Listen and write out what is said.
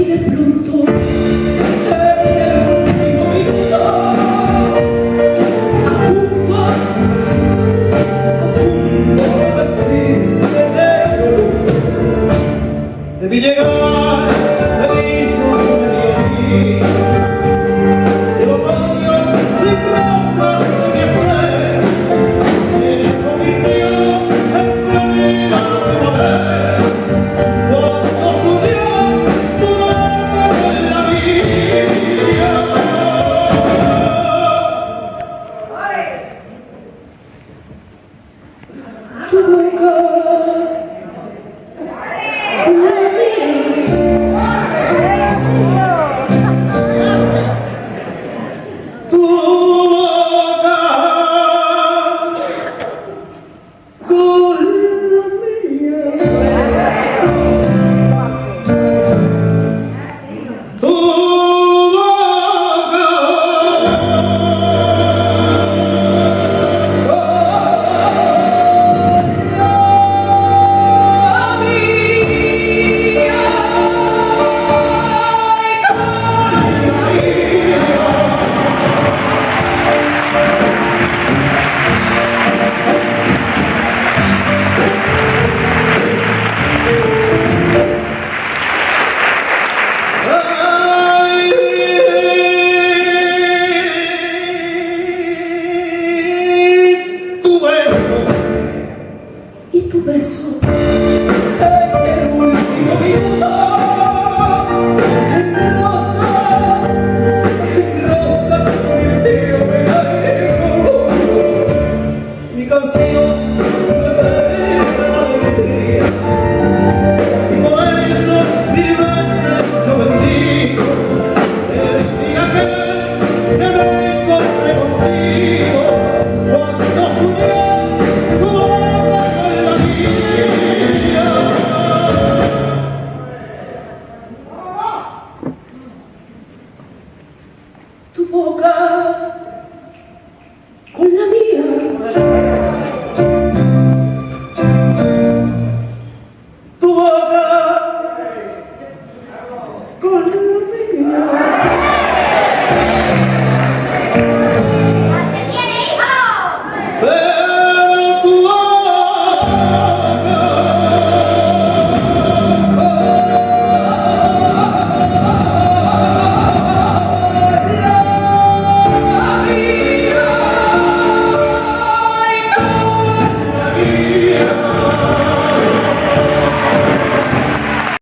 de pronto en el último minuto a punto de partir debí llegar feliz a mediodía, el otoño sin rosa ni flores se convirtió en florida primavera cuando subió tu boca en la mía. tu boca. Y tu beso en el último minuto en rosa convirtió en algo. Mi canción me la alegría y por eso mi verso yo bendigo el día que me encontré contigo cuando subió tu boca con la mía. Tu boca